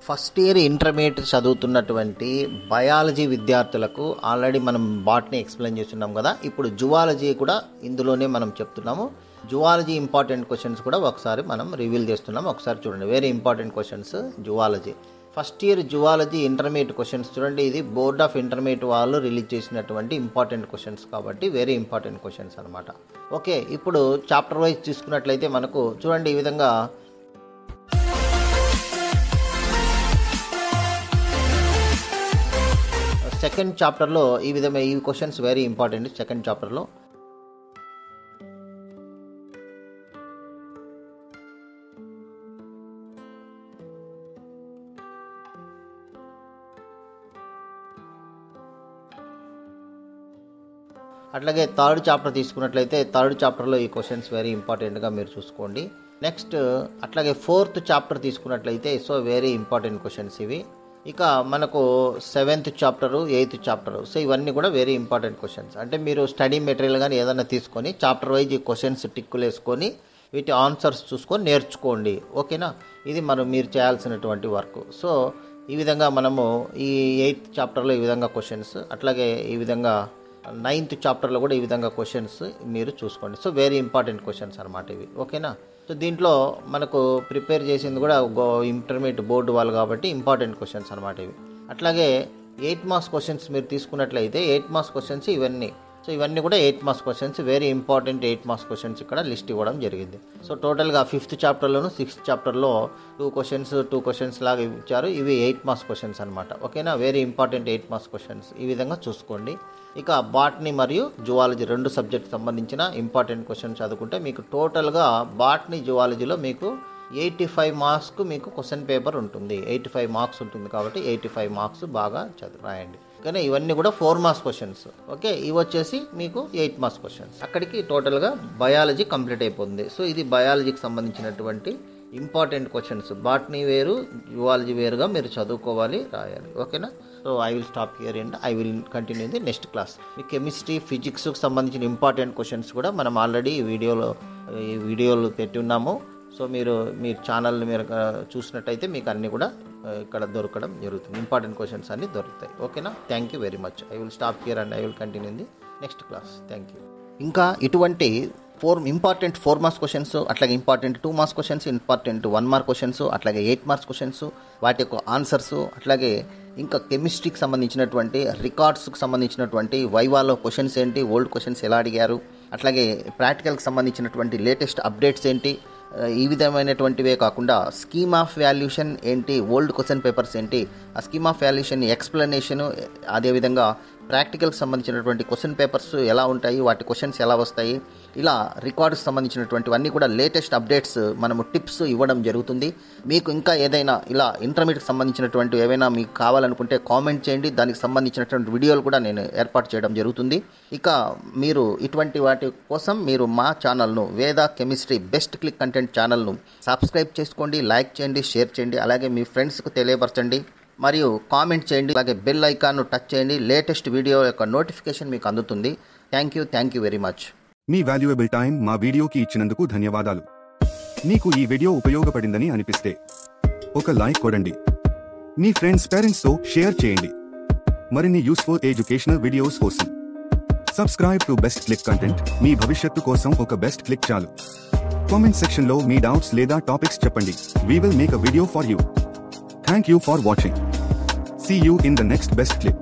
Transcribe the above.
First year intermediate చదువుతున్నటువంటి biology విద్యార్థులకు already మనం బాట్ని ఎక్స్ప్లెయిన్ చేస్తున్నాం కదా. ఇప్పుడు జువాలజీ కూడా ఇందులోనే మనం చెప్తున్నాము. జువాలజీ ఇంపార్టెంట్ క్వశ్చన్స్ కూడా ఒకసారి మనం రివీల్ చేస్తున్నాం. ఒకసారి చూడండి, very important questions zoology. First year zoology intermediate questions చూడండి. ఇది బోర్డ్ ఆఫ్ ఇంటర్మీడియట్ వాళ్ళు రిలీజ్ చేసినటువంటి ఇంపార్టెంట్ క్వశ్చన్స్ కాబట్టి వెరీ ఇంపార్టెంట్ క్వశ్చన్స్ అనమాట. ఓకే, ఇప్పుడు చాప్టర్ వైజ్ తీసుకున్నట్లయితే మనకు చూడండి ఈ విధంగా సెకండ్ చాప్టర్లో ఈ విధంగా ఈ క్వశ్చన్స్ వెరీ ఇంపార్టెంట్. సెకండ్ చాప్టర్లో అట్లాగే థర్డ్ చాప్టర్ తీసుకున్నట్లయితే థర్డ్ చాప్టర్లో ఈ క్వశ్చన్స్ వెరీ ఇంపార్టెంట్గా మీరు చూసుకోండి. నెక్స్ట్ అట్లాగే ఫోర్త్ చాప్టర్ తీసుకున్నట్లయితే సో వెరీ ఇంపార్టెంట్ క్వశ్చన్స్ ఇవి. ఇక మనకు 7th chapter 8th chapter so ఇవన్నీ కూడా వెరీ ఇంపార్టెంట్ క్వశ్చన్స్. అంటే మీరు స్టడీ మెటీరియల్ కానీ ఏదైనా తీసుకొని చాప్టర్ వైజ్ ఈ క్వశ్చన్స్ టిక్కులు వేసుకొని వీటి ఆన్సర్స్ చూసుకొని నేర్చుకోండి. ఓకేనా, ఇది మీరు చేయాల్సినటువంటి వర్క్. సో ఈ విధంగా మనము ఈ 8th చాప్టర్లో ఈ విధంగా క్వశ్చన్స్, అట్లాగే ఈ విధంగా 9th చాప్టర్లో కూడా ఈ విధంగా క్వశ్చన్స్ మీరు చూసుకోండి. సో వెరీ ఇంపార్టెంట్ క్వశ్చన్స్ అనమాట ఇవి. ఓకేనా, సో దీంట్లో మనకు ప్రిపేర్ చేసింది కూడా ఇంటర్మీడియట్ బోర్డు వాళ్ళు కాబట్టి ఇంపార్టెంట్ క్వశ్చన్స్ అనమాట ఇవి. అట్లాగే 8 మార్క్స్ క్వశ్చన్స్ మీరు తీసుకున్నట్లయితే 8 మార్క్స్ క్వశ్చన్స్ ఇవన్నీ. సో ఇవన్నీ కూడా 8 marks questions, very important 8 marks questions ఇక్కడ లిస్ట్ ఇవ్వడం జరిగింది. సో టోటల్గా 5th చాప్టర్లోను 6th చాప్టర్లో 2 క్వశ్చన్స్ లాగా ఇచ్చారు. ఇవి 8 మార్క్స్ క్వశ్చన్స్ అనమాట. ఓకేనా, వెరీ ఇంపార్టెంట్ 8 మార్క్స్ క్వశ్చన్స్ ఈ విధంగా చూసుకోండి. ఇక బాటనీ మరియు జువాలజీ 2 సబ్జెక్ట్ సంబంధించిన ఇంపార్టెంట్ క్వశ్చన్స్ చదువుకుంటే మీకు టోటల్గా బాటనీ జువాలజీలో మీకు 85 మార్క్స్కు మీకు క్వశ్చన్ పేపర్ ఉంటుంది. 85 మార్క్స్ ఉంటుంది కాబట్టి 85 మార్క్స్ బాగా రాయండి. కానీ ఇవన్నీ కూడా 4 మార్క్స్ క్వశ్చన్స్. ఓకే, ఇవి వచ్చేసి మీకు 8 మార్క్స్ క్వశ్చన్స్. అక్కడికి టోటల్గా బయాలజీ కంప్లీట్ అయిపోతుంది. సో ఇది బయాలజీకి సంబంధించినటువంటి ఇంపార్టెంట్ క్వశ్చన్స్. బాటనీ వేరు, జువాలజీ వేరుగా మీరు చదువుకోవాలి, రాయాలి. ఓకేనా, so I will stop here and I will continue the next class. మీ కెమిస్ట్రీ, ఫిజిక్స్కి సంబంధించిన ఇంపార్టెంట్ క్వశ్చన్స్ కూడా మనం ఆల్రెడీ ఈ వీడియోలు పెట్టి ఉన్నాము. సో మీరు ఛానల్ని మీరు చూసినట్టయితే మీకు అన్నీ కూడా ఇక్కడ దొరకడం జరుగుతుంది. ఇంపార్టెంట్ క్వశ్చన్స్ అన్నీ దొరుకుతాయి. ఓకేనా, thank you very much. I will stop here and I will continue the next class. Thank you. ఇంకా ఇటువంటి ఇంపార్టెంట్ 4 మార్క్స్ క్వశ్చన్స్, అట్లాగే important 2 marks questions, important 1 mark questions, అట్లాగే 8 మార్క్స్ క్వశ్చన్స్, వాటి యొక్క ఆన్సర్స్, అట్లాగే ఇంకా కెమిస్ట్రీకి సంబంధించినటువంటి రికార్డ్స్కి సంబంధించినటువంటి వైవాలో క్వశ్చన్స్ ఏంటి, ఓల్డ్ క్వశ్చన్స్ ఎలా అడిగారు, అట్లాగే ప్రాక్టికల్కి సంబంధించినటువంటి లేటెస్ట్ అప్డేట్స్ ఏంటి, ఈ విధమైనటువంటివే కాకుండా స్కీమ్ ఆఫ్ వాల్యుయేషన్ ఏంటి, ఓల్డ్ క్వశ్చన్ పేపర్స్ ఏంటి, ఆ స్కీమ్ ఆఫ్ వాల్యుయేషన్ ఎక్స్ప్లెనేషను, అదేవిధంగా ప్రాక్టికల్కి సంబంధించినటువంటి క్వశ్చన్ పేపర్స్ ఎలా ఉంటాయి, వాటి క్వశ్చన్స్ ఎలా వస్తాయి, ఇలా రికార్డ్కి సంబంధించినటువంటివన్నీ కూడా లేటెస్ట్ అప్డేట్స్ మనము టిప్స్ ఇవ్వడం జరుగుతుంది. మీకు ఇంకా ఏదైనా ఇలా ఇంటర్మీడియట్కి సంబంధించినటువంటి ఏవైనా మీకు కావాలనుకుంటే కామెంట్ చేయండి. దానికి సంబంధించినటువంటి వీడియోలు కూడా నేను ఏర్పాటు చేయడం జరుగుతుంది. ఇక మీరు ఇటువంటి వాటి కోసం మీరు మా ఛానల్ను వేద కెమిస్ట్రీ బెస్ట్ క్లిక్ కంటెంట్ ఛానల్ను సబ్స్క్రైబ్ చేసుకోండి, లైక్ చేయండి, షేర్ చేయండి, అలాగే మీ ఫ్రెండ్స్కు తెలియపరచండి మరియు కామెంట్ చేయండి. అలాగే బెల్ ఐకాన్ను టచ్ చేయండి. లేటెస్ట్ వీడియో యొక్క నోటిఫికేషన్ మీకు అందుతుంది. Thank you very much. Me valuable time మా వీడియోకి ఇచ్చినందుకు ధన్యవాదాలు. మీకు ఈ వీడియో ఉపయోగపడిందని అనిపిస్తే ఒక లైక్ కొడండి. మీ ఫ్రెండ్స్, పేరెంట్స్తో షేర్ చేయండి. మరిన్ని యూస్ఫుల్ ఎడ్యుకేషనల్ వీడియోస్ కోసం subscribe to best click content. మీ భవిష్యత్తు కోసం ఒక బెస్ట్ క్లిక్ చాలు. కామెంట్ సెక్షన్లో మీ డౌట్స్ లేదా టాపిక్స్ చెప్పండి. We will make a video for you. Thank you for watching. See you in the next best click.